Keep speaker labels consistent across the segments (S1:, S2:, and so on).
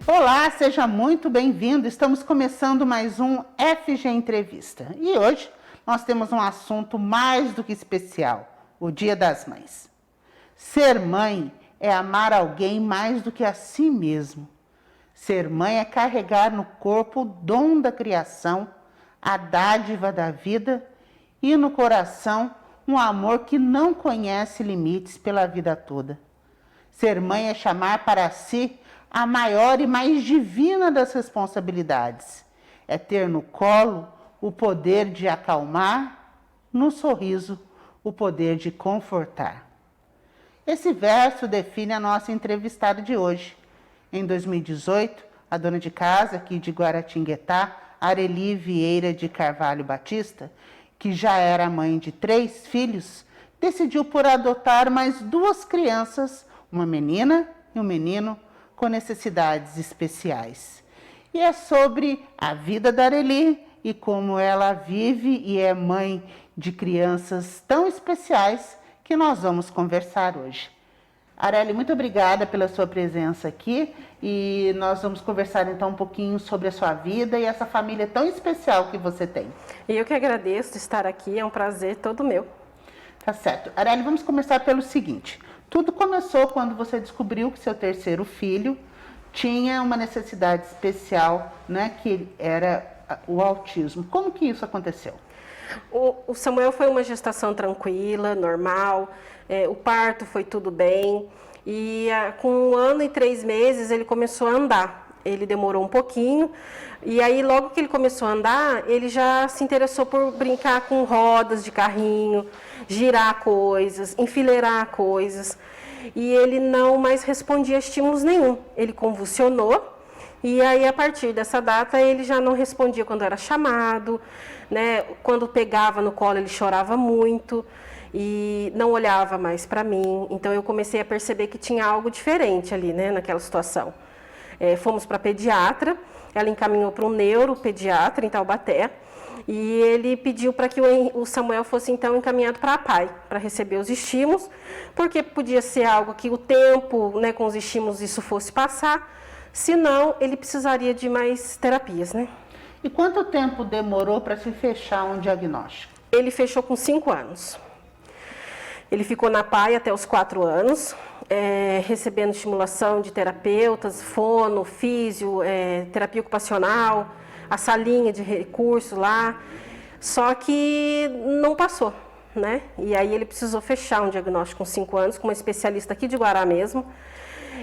S1: Olá, seja muito bem-vindo. Estamos começando mais um FG Entrevista. E hoje nós temos um assunto mais do que especial, o Dia das Mães. Ser mãe é amar alguém mais do que a si mesmo. Ser mãe é carregar no corpo o dom da criação, a dádiva da vida e no coração um amor que não conhece limites pela vida toda. Ser mãe é chamar para si a maior e mais divina das responsabilidades. É ter no colo o poder de acalmar, no sorriso o poder de confortar. Esse verso define a nossa entrevistada de hoje. Em 2018, a dona de casa aqui de Guaratinguetá, Areli Vieira de Carvalho Batista, que já era mãe de 3 filhos, decidiu por adotar mais 2 crianças, uma menina e um menino, com necessidades especiais. E é sobre a vida da Areli e como ela vive e é mãe de crianças tão especiais que nós vamos conversar hoje. Areli, muito obrigada pela sua presença aqui e nós vamos conversar então um pouquinho sobre a sua vida e essa família tão especial que você tem.
S2: E eu que agradeço de estar aqui, é um prazer todo meu.
S1: Tá certo. Areli, vamos começar pelo seguinte. Tudo começou quando você descobriu que seu terceiro filho tinha uma necessidade especial, né, que era o autismo. Como que isso aconteceu?
S2: O Samuel foi uma gestação tranquila, normal, o parto foi tudo bem e com 1 ano e 3 meses ele começou a andar. Ele demorou um pouquinho e aí logo que ele começou a andar, ele já se interessou por brincar com rodas de carrinho, girar coisas, enfileirar coisas. E ele não mais respondia a estímulos nenhum. Ele convulsionou e aí a partir dessa data ele já não respondia quando era chamado, né? Quando pegava no colo ele chorava muito e não olhava mais para mim. Então eu comecei a perceber que tinha algo diferente ali, né, naquela situação. Fomos para a pediatra, ela encaminhou para um neuropediatra em Taubaté e ele pediu para que o Samuel fosse então encaminhado para a PAI, para receber os estímulos, porque podia ser algo que o tempo, né, com os estímulos isso fosse passar, senão ele precisaria de mais terapias, né?
S1: E quanto tempo demorou para se fechar um diagnóstico?
S2: Ele fechou com 5 anos. Ele ficou na PAI até os 4 anos, recebendo estimulação de terapeutas, fono, físio, terapia ocupacional, a salinha de recursos lá, só que não passou, né? E aí ele precisou fechar um diagnóstico com 5 anos, com uma especialista aqui de Guará mesmo,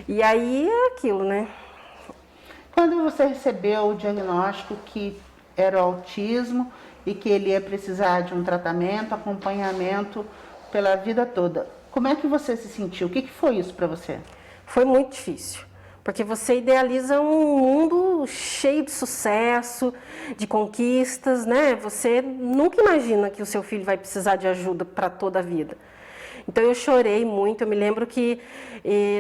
S2: e aí é aquilo, né?
S1: Quando você recebeu o diagnóstico que era o autismo e que ele ia precisar de um tratamento, acompanhamento pela vida toda, como é que você se sentiu? O que foi isso para você?
S2: Foi muito difícil, porque você idealiza um mundo cheio de sucesso, de conquistas, né? Você nunca imagina que o seu filho vai precisar de ajuda para toda a vida. Então eu chorei muito, eu me lembro que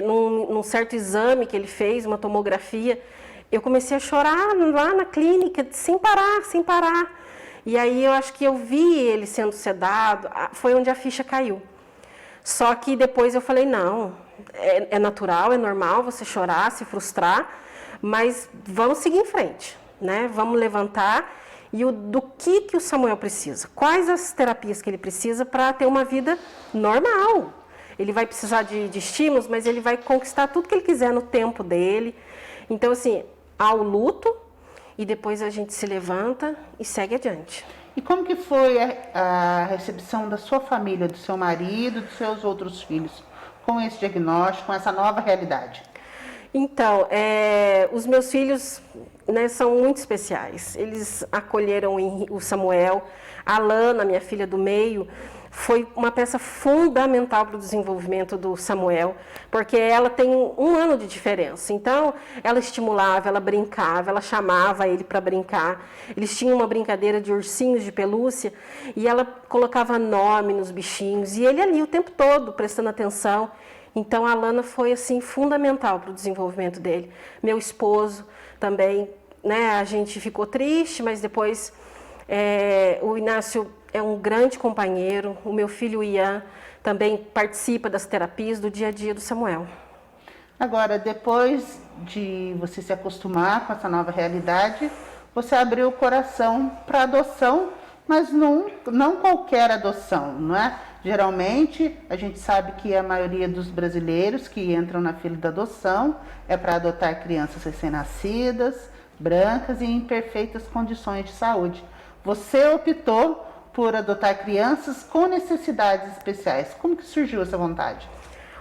S2: num certo exame que ele fez, uma tomografia, eu comecei a chorar lá na clínica, sem parar, sem parar. E aí eu acho que eu vi ele sendo sedado, foi onde a ficha caiu. Só que depois eu falei, não, é natural, é normal você chorar, se frustrar, mas vamos seguir em frente, né? Vamos levantar e do que o Samuel precisa, quais as terapias que ele precisa para ter uma vida normal. Ele vai precisar de estímulos, mas ele vai conquistar tudo que ele quiser no tempo dele. Então, assim, há o luto e depois a gente se levanta e segue adiante.
S1: E como que foi a recepção da sua família, do seu marido, dos seus outros filhos, com esse diagnóstico, com essa nova realidade?
S2: Então, os meus filhos, né, são muito especiais. Eles acolheram o Samuel, a Lana, minha filha do meio, foi uma peça fundamental para o desenvolvimento do Samuel, porque ela tem 1 ano de diferença. Então, ela estimulava, ela brincava, ela chamava ele para brincar. Eles tinham uma brincadeira de ursinhos de pelúcia e ela colocava nome nos bichinhos. E ele ali o tempo todo, prestando atenção. Então, a Lana foi, assim, fundamental para o desenvolvimento dele. Meu esposo também, né, a gente ficou triste, mas depois o Inácio é um grande companheiro. O meu filho Ian também participa das terapias do dia a dia do Samuel.
S1: Agora, depois de você se acostumar com essa nova realidade, você abriu o coração para adoção, mas não qualquer adoção, não é? Geralmente, a gente sabe que a maioria dos brasileiros que entram na fila da adoção é para adotar crianças recém-nascidas, brancas e em perfeitas condições de saúde. Você optou por adotar crianças com necessidades especiais. Como que surgiu essa vontade?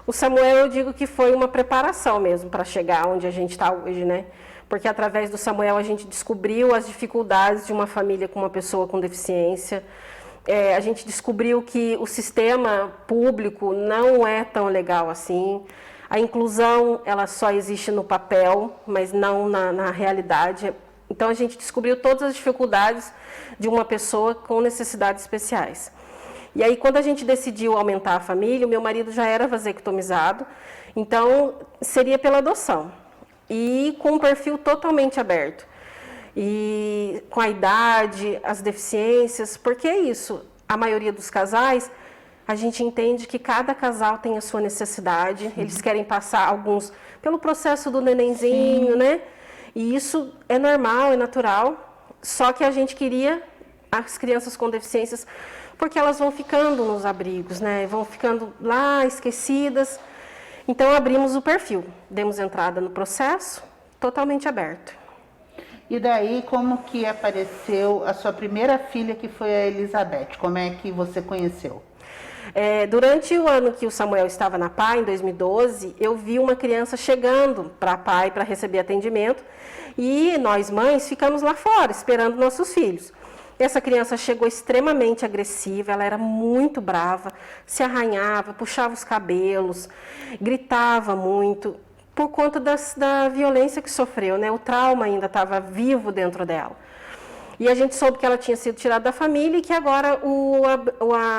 S2: O Samuel, eu digo que foi uma preparação mesmo para chegar onde a gente está hoje, né? Porque através do Samuel a gente descobriu as dificuldades de uma família com uma pessoa com deficiência. A gente descobriu que o sistema público não é tão legal assim. A inclusão, ela só existe no papel, mas não na realidade. Então a gente descobriu todas as dificuldades de uma pessoa com necessidades especiais. E aí, quando a gente decidiu aumentar a família, o meu marido já era vasectomizado, então seria pela adoção. E com um perfil totalmente aberto. E com a idade, as deficiências, porque é isso. A maioria dos casais, a gente entende que cada casal tem a sua necessidade. Sim. Eles querem passar alguns pelo processo do nenenzinho, sim, né? E isso é normal, é natural. Só que a gente queria as crianças com deficiências, porque elas vão ficando nos abrigos, né? Vão ficando lá esquecidas. Então abrimos o perfil, demos entrada no processo, totalmente aberto.
S1: E daí, como que apareceu a sua primeira filha, que foi a Elizabeth? Como é que você conheceu?
S2: Durante o ano que o Samuel estava na PAI, em 2012, eu vi uma criança chegando para a PAI para receber atendimento e nós, mães, ficamos lá fora, esperando nossos filhos. Essa criança chegou extremamente agressiva, ela era muito brava, se arranhava, puxava os cabelos, gritava muito, por conta da violência que sofreu, né? O trauma ainda estava vivo dentro dela. E a gente soube que ela tinha sido tirada da família e que agora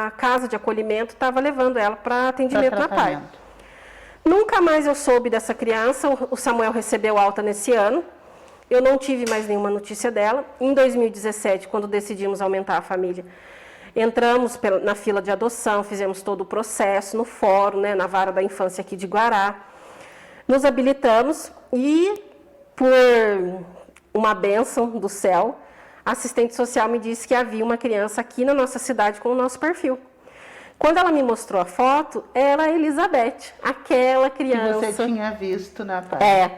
S2: a casa de acolhimento estava levando ela para atendimento na PAI. Nunca mais eu soube dessa criança, o Samuel recebeu alta nesse ano. Eu não tive mais nenhuma notícia dela. Em 2017, quando decidimos aumentar a família, entramos na fila de adoção, fizemos todo o processo no fórum, né, na vara da infância aqui de Guará. Nos habilitamos e, por uma bênção do céu, a assistente social me disse que havia uma criança aqui na nossa cidade com o nosso perfil. Quando ela me mostrou a foto, era a Elizabeth, aquela criança
S1: que você tinha visto na página.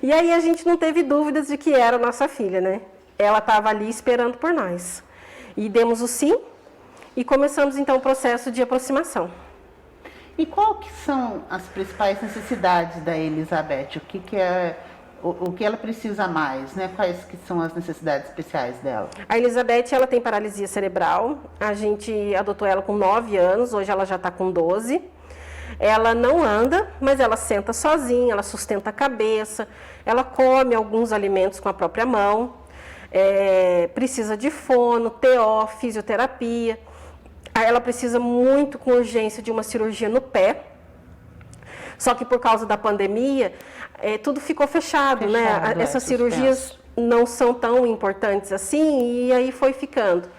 S2: E aí a gente não teve dúvidas de que era nossa filha, né? Ela estava ali esperando por nós. E demos o sim e começamos então o processo de aproximação.
S1: E qual que são as principais necessidades da Elizabeth? O que ela precisa mais, né? Quais que são as necessidades especiais dela?
S2: A Elizabeth, ela tem paralisia cerebral. A gente adotou ela com 9 anos, hoje ela já está com 12. Ela não anda, mas ela senta sozinha, ela sustenta a cabeça, ela come alguns alimentos com a própria mão, precisa de fono, TO, fisioterapia. Ela precisa muito, com urgência, de uma cirurgia no pé. Só que por causa da pandemia, tudo ficou fechado, né? Essas cirurgias não são tão importantes assim, e aí foi ficando.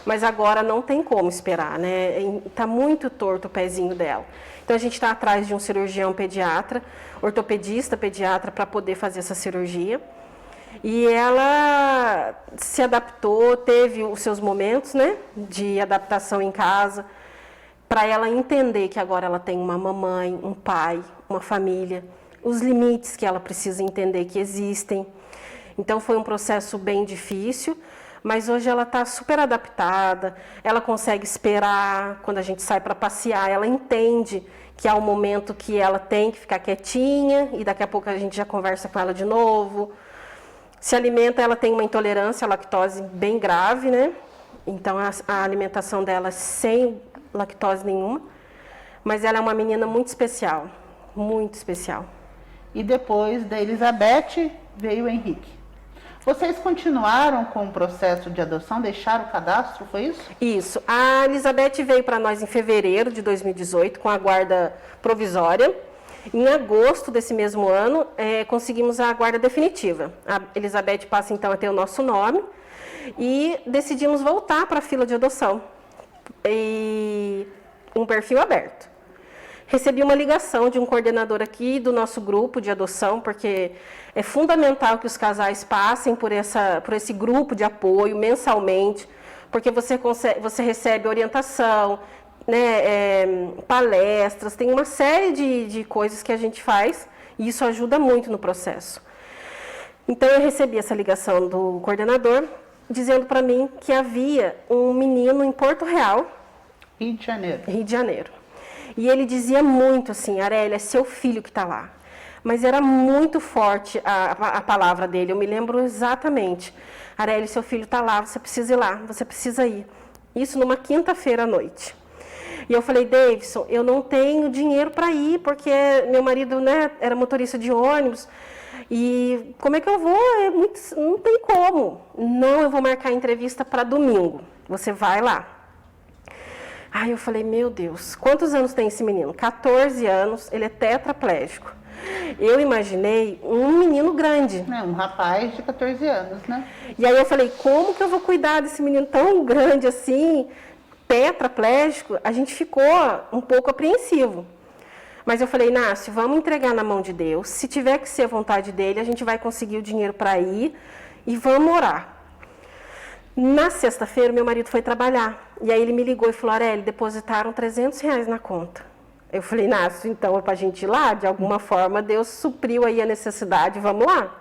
S2: Mas agora não tem como esperar, né? Está muito torto o pezinho dela. Então a gente está atrás de um cirurgião pediatra, ortopedista pediatra, para poder fazer essa cirurgia. E ela se adaptou, teve os seus momentos, né, de adaptação em casa, para ela entender que agora ela tem uma mamãe, um pai, uma família, os limites que ela precisa entender que existem. Então foi um processo bem difícil, mas hoje ela está super adaptada, ela consegue esperar quando a gente sai para passear, ela entende que há um momento que ela tem que ficar quietinha e daqui a pouco a gente já conversa com ela de novo. Se alimenta, ela tem uma intolerância à lactose bem grave, né? Então a alimentação dela é sem lactose nenhuma, mas ela é uma menina muito especial, muito especial.
S1: E depois da Elizabeth veio o Henrique. Vocês continuaram com o processo de adoção, deixaram o cadastro, foi isso?
S2: Isso. A Elizabeth veio para nós em fevereiro de 2018 com a guarda provisória. Em agosto desse mesmo ano, conseguimos a guarda definitiva. A Elizabeth passa então a ter o nosso nome e decidimos voltar para a fila de adoção. E um perfil aberto. recebi uma ligação de um coordenador aqui do nosso grupo de adoção, porque é fundamental que os casais passem por esse grupo de apoio mensalmente, porque você recebe orientação, né, palestras, tem uma série de coisas que a gente faz e isso ajuda muito no processo. Então eu recebi essa ligação do coordenador dizendo para mim que havia um menino em Porto Real,
S1: Rio de Janeiro.
S2: Rio de Janeiro. E ele dizia muito assim, Arélia, é seu filho que está lá. Mas era muito forte a palavra dele, eu me lembro exatamente. Arélia, seu filho está lá, você precisa ir lá, você precisa ir. Isso numa quinta-feira à noite. E eu falei, Davidson, eu não tenho dinheiro para ir, porque meu marido, né, era motorista de ônibus. E como é que eu vou? Não tem como. Não, eu vou marcar a entrevista para domingo. Você vai lá. Aí eu falei, meu Deus, quantos anos tem esse menino? 14 anos, ele é tetraplégico. Eu imaginei um menino grande.
S1: Um rapaz de 14 anos, né?
S2: E aí eu falei, como que eu vou cuidar desse menino tão grande assim, tetraplégico? A gente ficou um pouco apreensivo. Mas eu falei, Inácio, vamos entregar na mão de Deus. Se tiver que ser a vontade dele, a gente vai conseguir o dinheiro para ir e vamos orar. Na sexta-feira, meu marido foi trabalhar. E aí ele me ligou e falou, Arélia, depositaram R$300 na conta. Eu falei, Inácio, então é para a gente ir lá? De alguma forma, Deus supriu aí a necessidade, vamos lá.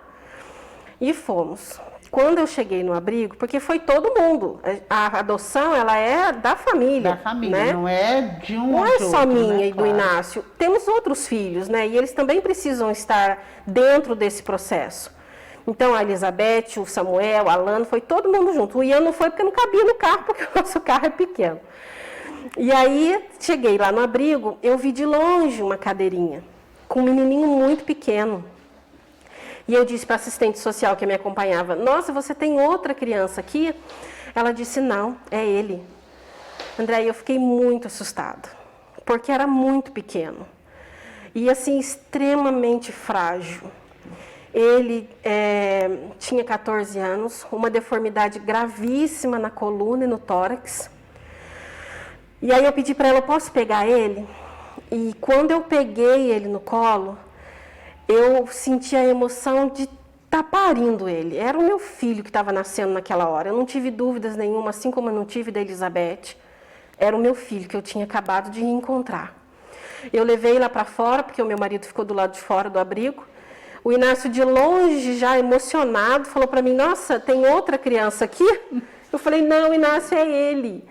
S2: E fomos. Quando eu cheguei no abrigo, porque foi todo mundo, a adoção, ela é da família.
S1: Da família,
S2: né?
S1: não é de um
S2: Não é só
S1: outro,
S2: minha
S1: né?
S2: e do Inácio. Temos outros filhos, né? E eles também precisam estar dentro desse processo. Então, a Elizabeth, o Samuel, a Alana, foi todo mundo junto. O Ian não foi porque não cabia no carro, porque o nosso carro é pequeno. E aí, cheguei lá no abrigo, eu vi de longe uma cadeirinha, com um menininho muito pequeno. E eu disse para a assistente social que me acompanhava, nossa, você tem outra criança aqui? Ela disse, não, é ele. André, eu fiquei muito assustada, porque era muito pequeno. E assim, extremamente frágil. Ele tinha 14 anos, uma deformidade gravíssima na coluna e no tórax. E aí eu pedi para ela, posso pegar ele? E quando eu peguei ele no colo, eu senti a emoção de estar parindo ele. Era o meu filho que estava nascendo naquela hora. Eu não tive dúvidas nenhuma, assim como eu não tive da Elizabeth. Era o meu filho que eu tinha acabado de encontrar. Eu levei lá para fora, porque o meu marido ficou do lado de fora do abrigo. O Inácio, de longe, já emocionado, falou para mim, nossa, tem outra criança aqui? Eu falei, não, Inácio, é ele.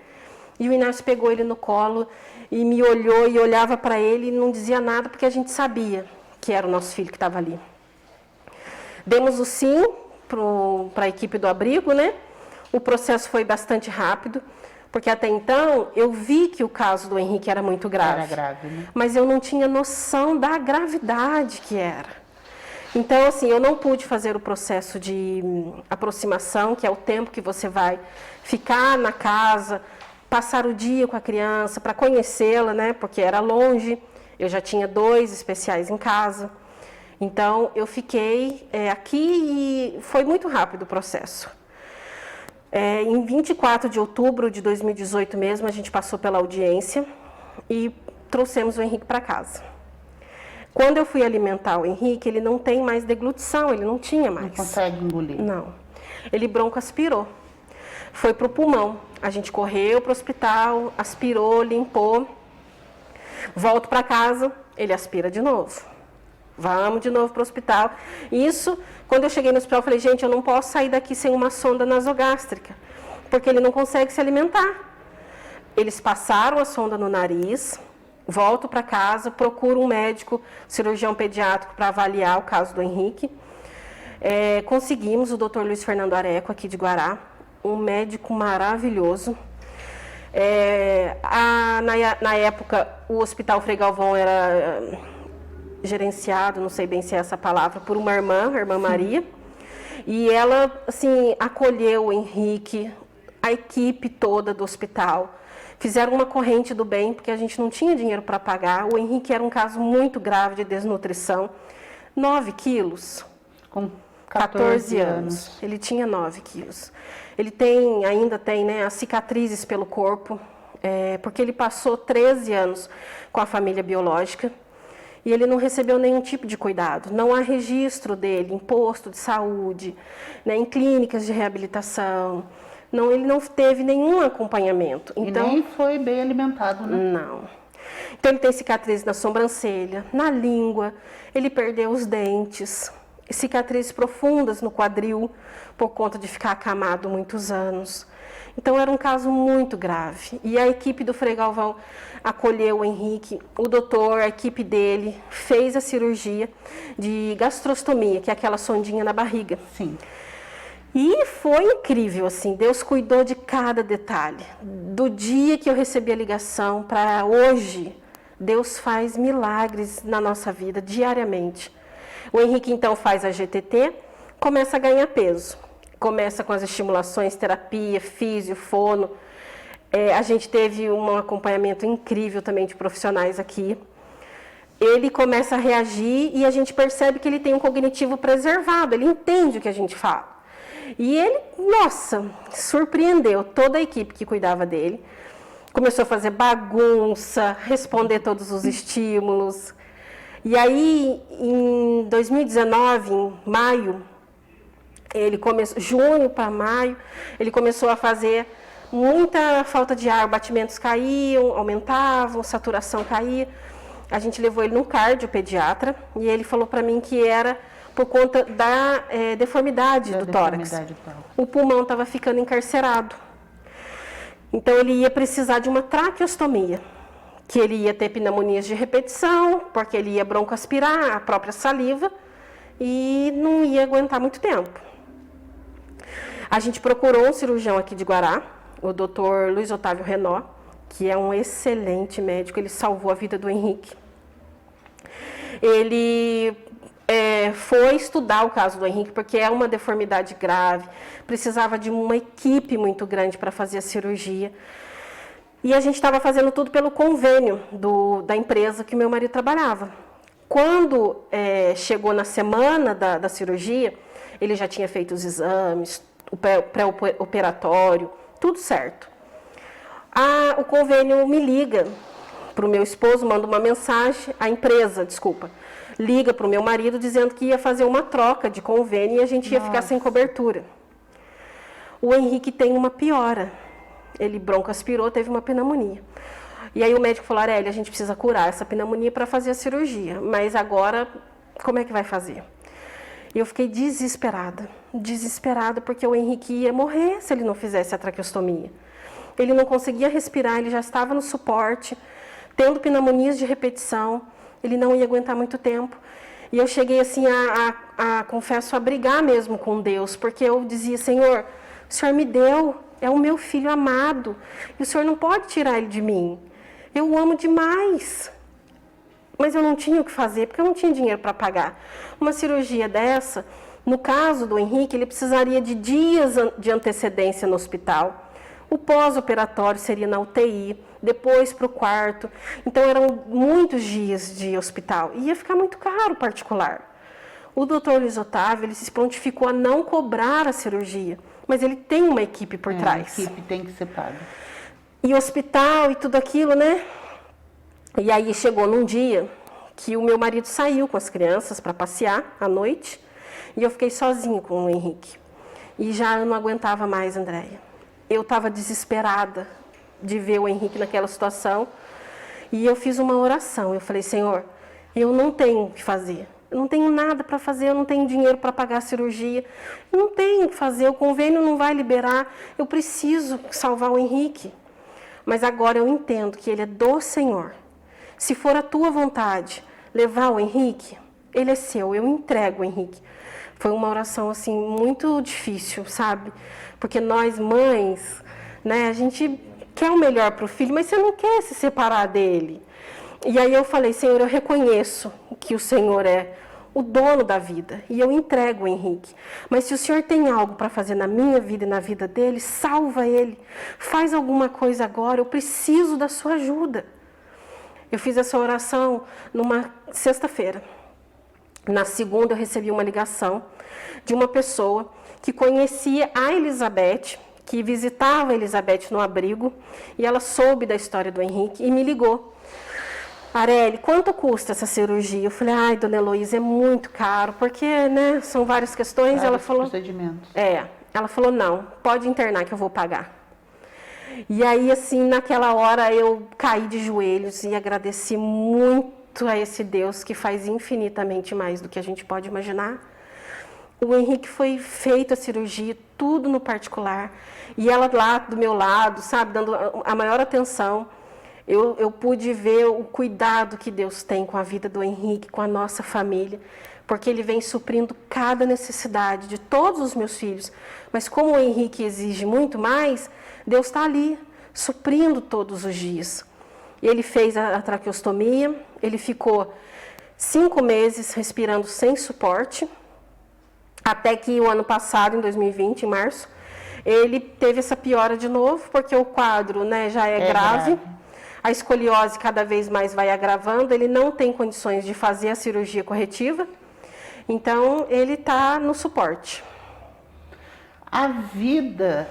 S2: E o Inácio pegou ele no colo e me olhou e olhava para ele e não dizia nada, porque a gente sabia que era o nosso filho que estava ali. Demos o sim para a equipe do abrigo, né? O processo foi bastante rápido, porque até então eu vi que o caso do Henrique era muito grave.
S1: Era grave, né?
S2: Mas eu não tinha noção da gravidade que era. Então, assim, eu não pude fazer o processo de aproximação, que é o tempo que você vai ficar na casa, passar o dia com a criança, para conhecê-la, né? Porque era longe, eu já tinha 2 especiais em casa. Então, eu fiquei aqui e foi muito rápido o processo. Em 24 de outubro de 2018 mesmo, a gente passou pela audiência e trouxemos o Henrique para casa. Quando eu fui alimentar o Henrique, ele não tem mais deglutição, ele não tinha mais.
S1: Não consegue engolir.
S2: Não. Ele broncoaspirou. Foi para o pulmão. A gente correu para o hospital, aspirou, limpou. Volto para casa, ele aspira de novo. Vamos de novo para o hospital. Isso, quando eu cheguei no hospital, eu falei, gente, eu não posso sair daqui sem uma sonda nasogástrica, porque ele não consegue se alimentar. Eles passaram a sonda no nariz, volto para casa, procuro um médico, cirurgião pediátrico, para avaliar o caso do Henrique. Conseguimos o Dr. Luiz Fernando Areco, aqui de Guará, um médico maravilhoso. Na época, o Hospital Frei Galvão era gerenciado, não sei bem se é essa palavra, por uma irmã, a irmã Maria. E ela, assim, acolheu o Henrique, a equipe toda do hospital. Fizeram uma corrente do bem, porque a gente não tinha dinheiro para pagar. O Henrique era um caso muito grave de desnutrição. 9 quilos.
S1: Com 14 anos.
S2: Ele tinha 9 quilos. Ele ainda tem, né, as cicatrizes pelo corpo. porque ele passou 13 anos com a família biológica e ele não recebeu nenhum tipo de cuidado. Não há registro dele em posto de saúde, né, em clínicas de reabilitação. Não, ele não teve nenhum acompanhamento.
S1: Então, e nem foi bem alimentado, né?
S2: Não. Então ele tem cicatrizes na sobrancelha, na língua, ele perdeu os dentes, cicatrizes profundas no quadril, por conta de ficar acamado muitos anos. Então era um caso muito grave. E a equipe do Frei Galvão acolheu o Henrique, o doutor, a equipe dele, fez a cirurgia de gastrostomia, que é aquela sondinha na barriga.
S1: Sim.
S2: E foi incrível, assim, Deus cuidou de cada detalhe. Do dia que eu recebi a ligação para hoje, Deus faz milagres na nossa vida, diariamente. O Henrique, então, faz a GTT, começa a ganhar peso. Começa com as estimulações, terapia, físio, fono. A gente teve um acompanhamento incrível também de profissionais aqui. Ele começa a reagir e a gente percebe que ele tem um cognitivo preservado, ele entende o que a gente fala. E ele, nossa, surpreendeu toda a equipe que cuidava dele. Começou a fazer bagunça, responder todos os estímulos. E aí, em 2019, em maio, ele começou, junho para maio, ele começou a fazer muita falta de ar, batimentos caíam, aumentavam, saturação caía. A gente levou ele num cardiopediatra e ele falou para mim que era por conta da deformidade do tórax. O pulmão estava ficando encarcerado. Então ele ia precisar de uma traqueostomia, que ele ia ter pneumonias de repetição, porque ele ia broncoaspirar a própria saliva e não ia aguentar muito tempo. A gente procurou um cirurgião aqui de Guará, o Dr. Luiz Otávio Renó, que é um excelente médico, ele salvou a vida do Henrique. Ele foi estudar o caso do Henrique, porque é uma deformidade grave, precisava de uma equipe muito grande para fazer a cirurgia. E a gente estava fazendo tudo pelo convênio da empresa que meu marido trabalhava. Quando chegou na semana da cirurgia, ele já tinha feito os exames, o pré-operatório, tudo certo. O convênio me liga para o meu esposo, manda uma mensagem, a empresa, desculpa, liga para o meu marido dizendo que ia fazer uma troca de convênio e a gente ia ficar sem cobertura. O Henrique tem uma piora. Ele broncoaspirou, teve uma pneumonia. E aí o médico falou, Aurélia, a gente precisa curar essa pneumonia para fazer a cirurgia. Mas agora, como é que vai fazer? E eu fiquei desesperada porque o Henrique ia morrer se ele não fizesse a traqueostomia. Ele não conseguia respirar, ele já estava no suporte, tendo pneumonias de repetição, ele não ia aguentar muito tempo. E eu cheguei assim confesso, a brigar mesmo com Deus, porque eu dizia, Senhor, o Senhor me deu, é o meu filho amado, e o Senhor não pode tirar ele de mim. Eu o amo demais. Mas eu não tinha o que fazer, porque eu não tinha dinheiro para pagar. Uma cirurgia dessa, no caso do Henrique, ele precisaria de dias de antecedência no hospital. O pós-operatório seria na UTI, depois para o quarto. Então, eram muitos dias de hospital. E ia ficar muito caro particular. O doutor Luiz Otávio, ele se prontificou a não cobrar a cirurgia, mas ele tem uma equipe por trás.
S1: A equipe tem que ser paga.
S2: E hospital e tudo aquilo, né? E aí chegou num dia que o meu marido saiu com as crianças para passear à noite e eu fiquei sozinha com o Henrique. E já eu não aguentava mais, Andréia. Eu estava desesperada de ver o Henrique naquela situação e eu fiz uma oração. Eu falei, Senhor, eu não tenho o que fazer. Eu não tenho nada para fazer, eu não tenho dinheiro para pagar a cirurgia. Eu não tenho o que fazer, o convênio não vai liberar. Eu preciso salvar o Henrique. Mas agora eu entendo que ele é do Senhor. Se for a tua vontade levar o Henrique, ele é seu, eu entrego o Henrique. Foi uma oração assim muito difícil, sabe? Porque nós mães, né, a gente quer o melhor para o filho, mas você não quer se separar dele. E aí eu falei, Senhor, eu reconheço que o Senhor é o dono da vida e eu entrego o Henrique. Mas se o Senhor tem algo para fazer na minha vida e na vida dele, salva ele. Faz alguma coisa agora, eu preciso da sua ajuda. Eu fiz essa oração numa sexta-feira. Na segunda eu recebi uma ligação de uma pessoa que conhecia a Elizabeth, que visitava a Elizabeth no abrigo, e ela soube da história do Henrique e me ligou. Areli, quanto custa essa cirurgia? Eu falei, ai, dona Heloísa, é muito caro, porque, né, são várias questões. Ela falou,
S1: procedimentos.
S2: Ela falou, não, pode internar que eu vou pagar. E aí, assim, naquela hora eu caí de joelhos e agradeci muito a esse Deus que faz infinitamente mais do que a gente pode imaginar. O Henrique foi feito a cirurgia, tudo no particular, e ela lá do meu lado, sabe, dando a maior atenção. Eu pude ver o cuidado que Deus tem com a vida do Henrique, com a nossa família, porque Ele vem suprindo cada necessidade de todos os meus filhos. Mas como o Henrique exige muito mais, Deus está ali, suprindo todos os dias. Ele fez a traqueostomia, ele ficou 5 meses respirando sem suporte, até que o ano passado, em 2020, em março, ele teve essa piora de novo, porque o quadro, né, já é grave. A escoliose cada vez mais vai agravando, ele não tem condições de fazer a cirurgia corretiva, então ele está no suporte.
S1: A vida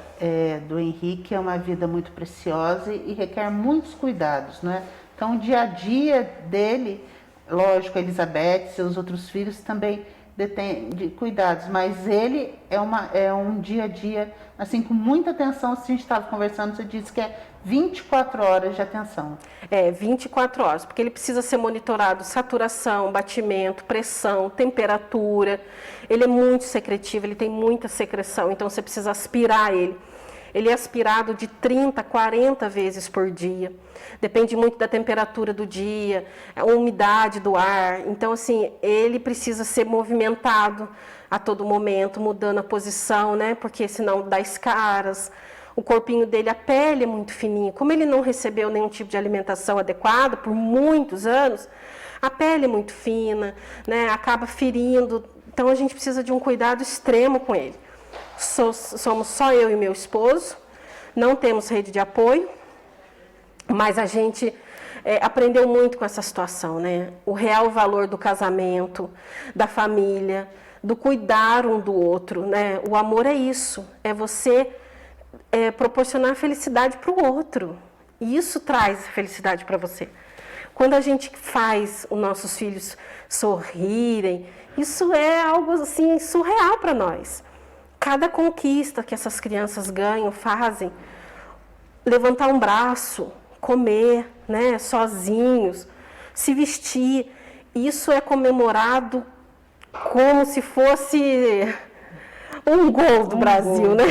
S1: do Henrique é uma vida muito preciosa e requer muitos cuidados, né? Então, o dia a dia dele, lógico, a Elizabeth, seus outros filhos também detêm de cuidados, mas ele é um dia a dia, assim, com muita atenção. Se a gente estava conversando, você disse que é 24 horas de atenção.
S2: 24 horas, porque ele precisa ser monitorado saturação, batimento, pressão, temperatura. Ele é muito secretivo, ele tem muita secreção, então você precisa aspirar ele. Ele é aspirado de 30, 40 vezes por dia. Depende muito da temperatura do dia, a umidade do ar. Então, assim, ele precisa ser movimentado a todo momento, mudando a posição, né? Porque senão dá escaras. O corpinho dele, a pele é muito fininha. Como ele não recebeu nenhum tipo de alimentação adequada por muitos anos, a pele é muito fina, né? Acaba ferindo. Então, a gente precisa de um cuidado extremo com ele. Somos só eu e meu esposo, não temos rede de apoio, mas a gente aprendeu muito com essa situação, né? O real valor do casamento, da família, do cuidar um do outro, né? O amor é isso, é você proporcionar felicidade para o outro. E isso traz felicidade para você. Quando a gente faz os nossos filhos sorrirem, isso é algo assim surreal para nós. Cada conquista que essas crianças ganham, fazem, levantar um braço, comer, né, sozinhos, se vestir, isso é comemorado como se fosse um gol do Brasil, né?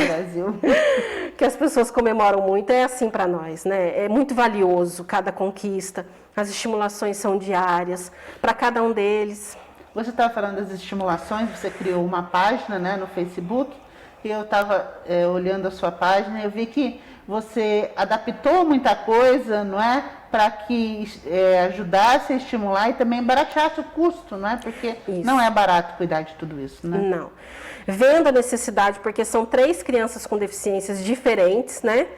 S2: Que as pessoas comemoram muito, é assim para nós, né? É muito valioso cada conquista, as estimulações são diárias para cada um deles.
S1: Você estava falando das estimulações, você criou uma página, né, no Facebook, e eu estava olhando a sua página e eu vi que você adaptou muita coisa, não é, para que ajudasse a estimular e também barateasse o custo, não é? Porque não é barato cuidar de tudo isso, né?
S2: Não. Vendo a necessidade, porque são 3 crianças com deficiências diferentes, né?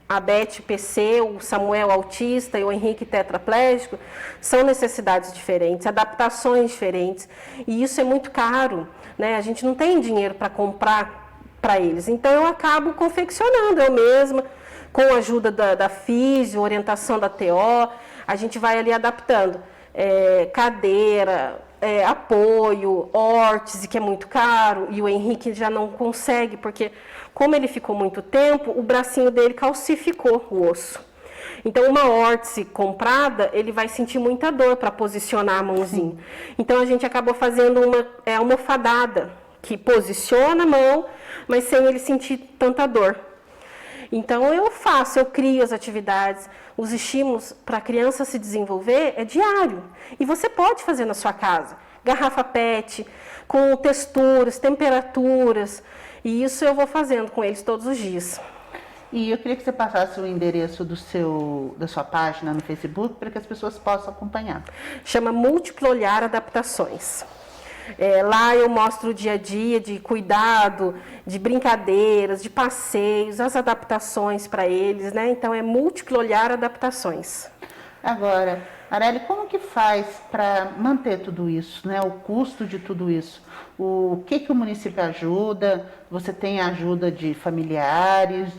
S2: A Beth PC, o Samuel autista e o Henrique tetraplégico, são necessidades diferentes, adaptações diferentes, e isso é muito caro, né? A gente não tem dinheiro para comprar para eles, então eu acabo confeccionando eu mesma, com a ajuda da físio, orientação da TO, a gente vai ali adaptando, cadeira, apoio, órtese, que é muito caro, e o Henrique já não consegue, porque como ele ficou muito tempo, o bracinho dele calcificou o osso. Então, uma órtese comprada, ele vai sentir muita dor para posicionar a mãozinha. Sim. Então, a gente acabou fazendo uma almofadada, que posiciona a mão, mas sem ele sentir tanta dor. Então, eu crio as atividades, os estímulos para a criança se desenvolver é diário. E você pode fazer na sua casa. Garrafa PET, com texturas, temperaturas. E isso eu vou fazendo com eles todos os dias.
S1: E eu queria que você passasse o endereço da sua página no Facebook para que as pessoas possam acompanhar.
S2: Chama Múltiplo Olhar Adaptações. Lá eu mostro o dia a dia de cuidado, de brincadeiras, de passeios, as adaptações para eles, né? Então é Múltiplo Olhar Adaptações.
S1: Agora, Arely, como que faz para manter tudo isso, né? O custo de tudo isso? O que o município ajuda? Você tem ajuda de familiares,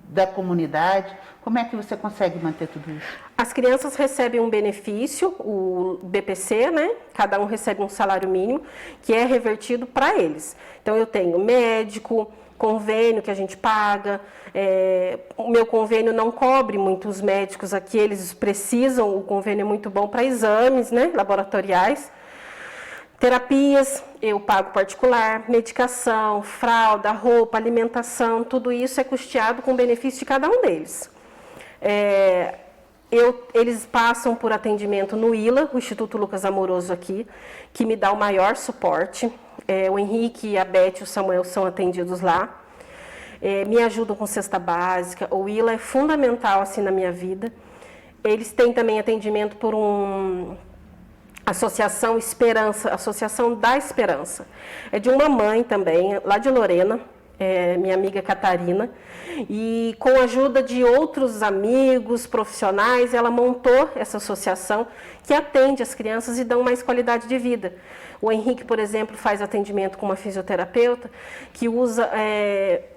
S1: da comunidade? Como é que você consegue manter tudo isso?
S2: As crianças recebem um benefício, o BPC, né? Cada um recebe um salário mínimo, que é revertido para eles. Então, eu tenho médico, convênio que a gente paga, o meu convênio não cobre muitos médicos aqui, eles precisam, o convênio é muito bom para exames, né, laboratoriais. Terapias, eu pago particular, medicação, fralda, roupa, alimentação, tudo isso é custeado com benefício de cada um deles. Eles passam por atendimento no ILA, o Instituto Lucas Amoroso aqui, que me dá o maior suporte. O Henrique, a Beth e o Samuel são atendidos lá. Me ajudam com cesta básica. O ILA é fundamental assim na minha vida. Eles têm também atendimento por Associação Esperança, Associação da Esperança. É de uma mãe também, lá de Lorena, minha amiga Catarina, e com a ajuda de outros amigos, profissionais, ela montou essa associação que atende as crianças e dão mais qualidade de vida. O Henrique, por exemplo, faz atendimento com uma fisioterapeuta que usa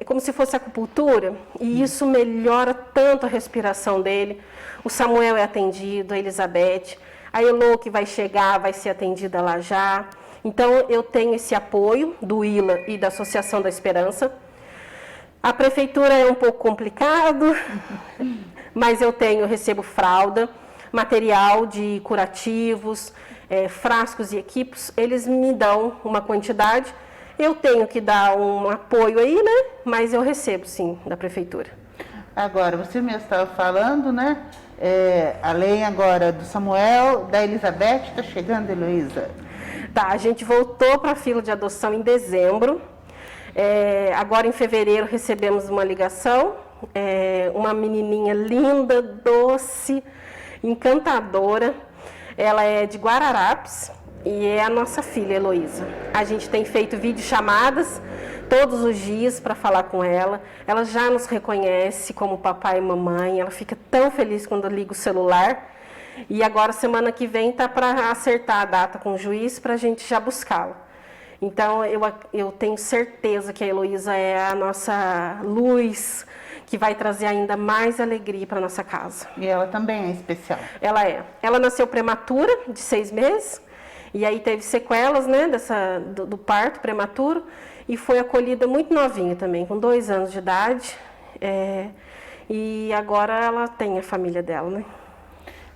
S2: como se fosse acupuntura, e isso melhora tanto a respiração dele. O Samuel é atendido, a Elizabeth, a Elô, que vai chegar, vai ser atendida lá já. Então, eu tenho esse apoio do ILA e da Associação da Esperança. A prefeitura é um pouco complicado, mas eu recebo fralda, material de curativos, frascos e equipos. Eles me dão uma quantidade, eu tenho que dar um apoio aí, né? Mas eu recebo, sim, da prefeitura.
S1: Agora, você mesmo estava falando, né? Além agora do Samuel, da Elizabeth, está chegando, Heloísa?
S2: Tá, a gente voltou para a fila de adoção em dezembro. Agora em fevereiro recebemos uma ligação, uma menininha linda, doce, encantadora. Ela é de Guararapes e é a nossa filha, Heloísa. A gente tem feito videochamadas todos os dias para falar com ela. Ela já nos reconhece como papai e mamãe. Ela fica tão feliz quando liga o celular. E agora, semana que vem, está para acertar a data com o juiz para a gente já buscá-la. Então, eu tenho certeza que a Heloísa é a nossa luz, que vai trazer ainda mais alegria para a nossa casa.
S1: E ela também é especial?
S2: Ela é. Ela nasceu prematura, de 6 meses, e aí teve sequelas, né, do parto prematuro, e foi acolhida muito novinha também, com 2 anos de idade. E agora ela tem a família dela, né?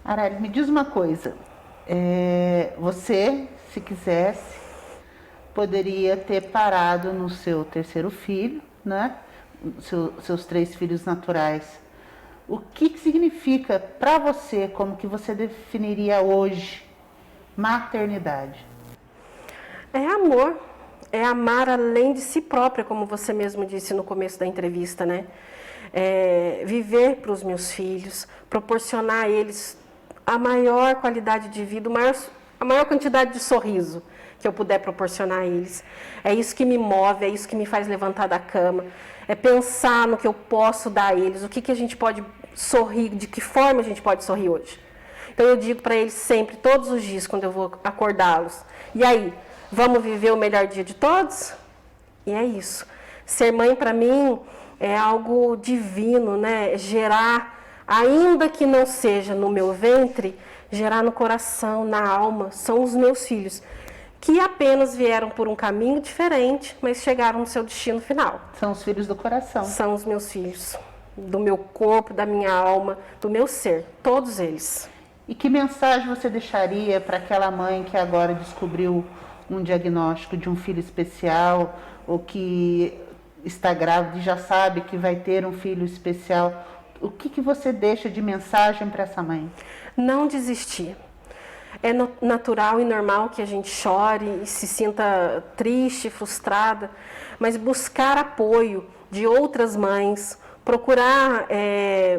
S1: Arely, me diz uma coisa. Você, se quisesse, poderia ter parado no seu 3º filho, né? Seus 3 filhos naturais. O que significa para você, como que você definiria hoje, maternidade?
S2: É amor, é amar além de si própria, como você mesmo disse no começo da entrevista, né? Viver para os meus filhos, proporcionar a eles a maior qualidade de vida, a maior quantidade de sorriso que eu puder proporcionar a eles. É isso que me move, é isso que me faz levantar da cama, é pensar no que eu posso dar a eles, o que a gente pode sorrir, de que forma a gente pode sorrir hoje. Então eu digo para eles sempre, todos os dias, quando eu vou acordá-los, e aí, vamos viver o melhor dia de todos? E é isso. Ser mãe para mim é algo divino, né? Gerar, ainda que não seja no meu ventre, gerar no coração, na alma, são os meus filhos, que apenas vieram por um caminho diferente, mas chegaram no seu destino final.
S1: São os filhos do coração.
S2: São os meus filhos, do meu corpo, da minha alma, do meu ser, todos eles.
S1: E que mensagem você deixaria para aquela mãe que agora descobriu um diagnóstico de um filho especial, ou que está grávida e já sabe que vai ter um filho especial? O que você deixa de mensagem para essa mãe?
S2: Não desistir. É natural e normal que a gente chore e se sinta triste, frustrada, mas buscar apoio de outras mães, procurar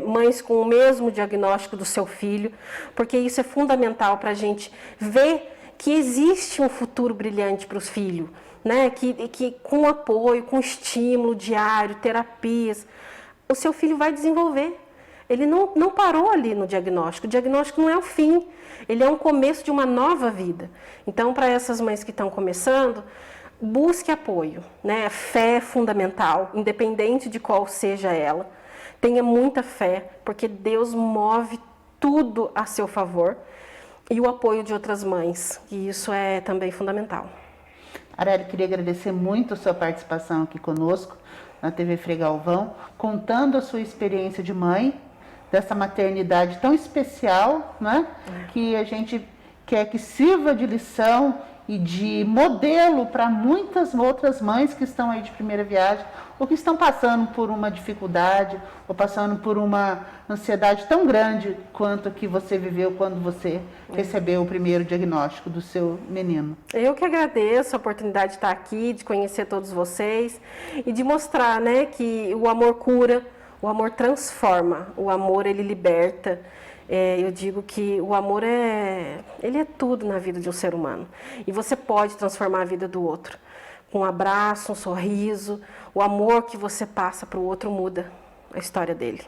S2: mães com o mesmo diagnóstico do seu filho, porque isso é fundamental para a gente ver que existe um futuro brilhante para os filhos, né? Que com apoio, com estímulo diário, terapias, o seu filho vai desenvolver. Ele não parou ali no diagnóstico. O diagnóstico não é o fim, ele é um começo de uma nova vida. Então, para essas mães que estão começando, busque apoio, né? A fé é fundamental, independente de qual seja ela. Tenha muita fé, porque Deus move tudo a seu favor. E o apoio de outras mães, e isso é também fundamental.
S1: Areli, queria agradecer muito a sua participação aqui conosco na TV Frei Galvão, contando a sua experiência de mãe, dessa maternidade tão especial, né? Que a gente quer que sirva de lição e de modelo para muitas outras mães que estão aí de primeira viagem, ou que estão passando por uma dificuldade, ou passando por uma ansiedade tão grande quanto a que você viveu quando você recebeu o primeiro diagnóstico do seu menino.
S2: Eu que agradeço a oportunidade de estar aqui, de conhecer todos vocês e de mostrar, né, que o amor cura, o amor transforma, o amor ele liberta. Eu digo que o amor ele é tudo na vida de um ser humano. E você pode transformar a vida do outro. Com um abraço, um sorriso, o amor que você passa para o outro muda a história dele.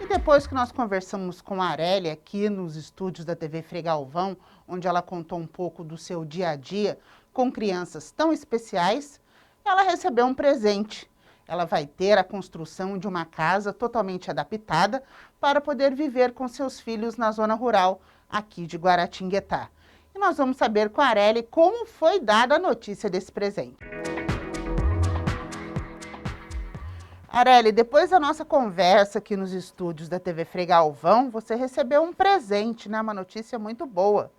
S1: E depois que nós conversamos com a Areli aqui nos estúdios da TV Frei Galvão, onde ela contou um pouco do seu dia a dia com crianças tão especiais, ela recebeu um presente. Ela vai ter a construção de uma casa totalmente adaptada para poder viver com seus filhos na zona rural aqui de Guaratinguetá. E nós vamos saber com a Areli como foi dada a notícia desse presente. Areli, depois da nossa conversa aqui nos estúdios da TV Frei Galvão, você recebeu um presente, né? Uma notícia muito boa,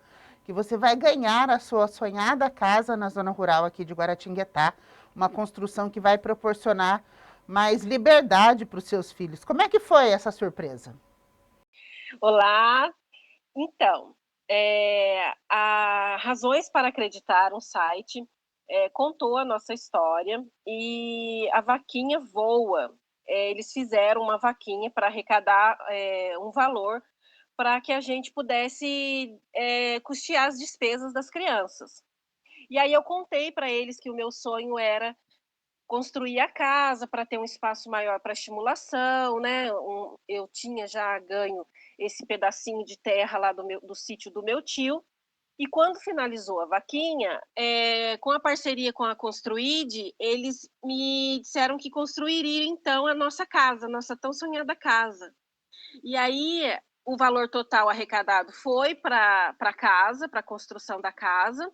S1: que você vai ganhar a sua sonhada casa na zona rural aqui de Guaratinguetá, uma construção que vai proporcionar mais liberdade para os seus filhos. Como é que foi essa surpresa?
S3: Olá, então, a Razões para Acreditar, um site, contou a nossa história e a vaquinha voa. Eles fizeram uma vaquinha para arrecadar um valor para que a gente pudesse custear as despesas das crianças. E aí eu contei para eles que o meu sonho era construir a casa para ter um espaço maior para estimulação, né? Eu tinha já ganho esse pedacinho de terra lá do sítio do meu tio. E quando finalizou a vaquinha, com a parceria com a Construide, eles me disseram que construiriam então a nossa casa, a nossa tão sonhada casa. E aí o valor total arrecadado foi para a casa, para a construção da casa.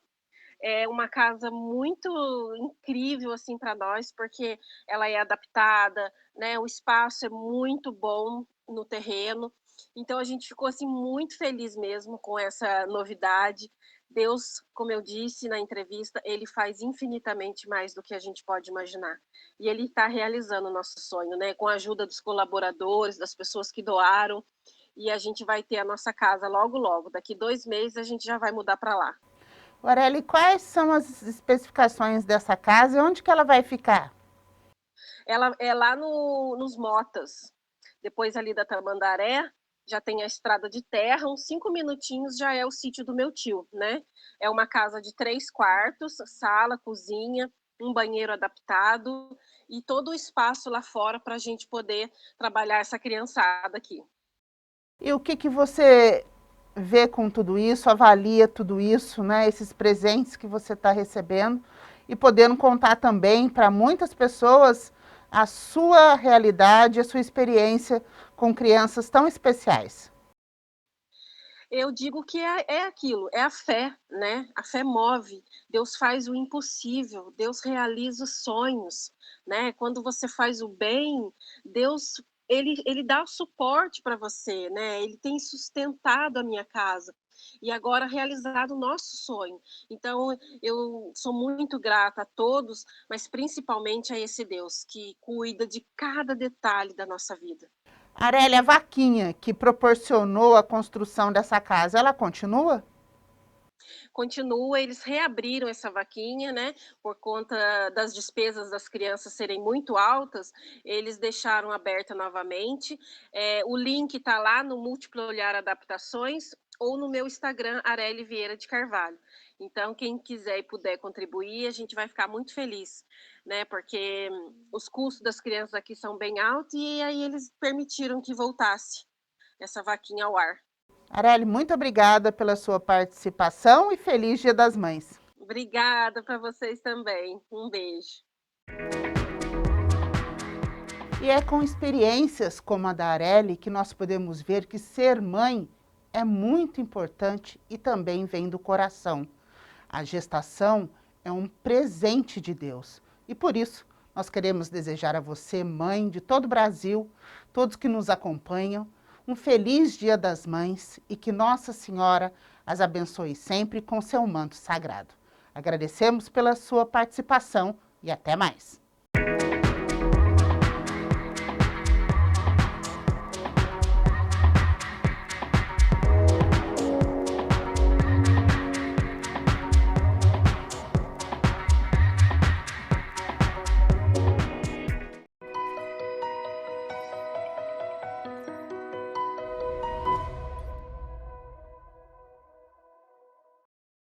S3: É uma casa muito incrível assim para nós, porque ela é adaptada, né? O espaço é muito bom no terreno. Então a gente ficou assim muito feliz mesmo com essa novidade. Deus, como eu disse na entrevista, ele faz infinitamente mais do que a gente pode imaginar. E ele está realizando o nosso sonho, né? Com a ajuda dos colaboradores, das pessoas que doaram. E a gente vai ter a nossa casa logo, logo. Daqui 2 meses a gente já vai mudar para lá.
S1: Areli, quais são as especificações dessa casa e onde que ela vai ficar?
S3: Ela é lá nos Motas, depois ali da Tamandaré, já tem a estrada de terra, uns 5 minutinhos já é o sítio do meu tio, né? É uma casa de 3 quartos, sala, cozinha, um banheiro adaptado e todo o espaço lá fora para a gente poder trabalhar essa criançada aqui.
S1: E o que você vê com tudo isso, avalia tudo isso, né? Esses presentes que você está recebendo e podendo contar também para muitas pessoas a sua realidade, a sua experiência com crianças tão especiais.
S3: Eu digo que é aquilo, é a fé, né? A fé move. Deus faz o impossível, Deus realiza os sonhos, né? Quando você faz o bem, Deus ele dá o suporte para você, né? Ele tem sustentado a minha casa e agora realizado o nosso sonho. Então, eu sou muito grata a todos, mas principalmente a esse Deus que cuida de cada detalhe da nossa vida.
S1: Areli, a vaquinha que proporcionou a construção dessa casa, ela continua?
S3: Continua, eles reabriram essa vaquinha, né? Por conta das despesas das crianças serem muito altas, eles deixaram aberta novamente. O link está lá no Múltiplo Olhar Adaptações ou no meu Instagram, Areli Vieira de Carvalho. Então, quem quiser e puder contribuir, a gente vai ficar muito feliz, né? Porque os custos das crianças aqui são bem altos e aí eles permitiram que voltasse essa vaquinha ao ar.
S1: Arely, muito obrigada pela sua participação e feliz Dia das Mães.
S3: Obrigada para vocês também. Um beijo.
S1: E é com experiências como a da Arely que nós podemos ver que ser mãe é muito importante e também vem do coração. A gestação é um presente de Deus e por isso nós queremos desejar a você, mãe de todo o Brasil, todos que nos acompanham, um feliz Dia das Mães e que Nossa Senhora as abençoe sempre com seu manto sagrado. Agradecemos pela sua participação e até mais.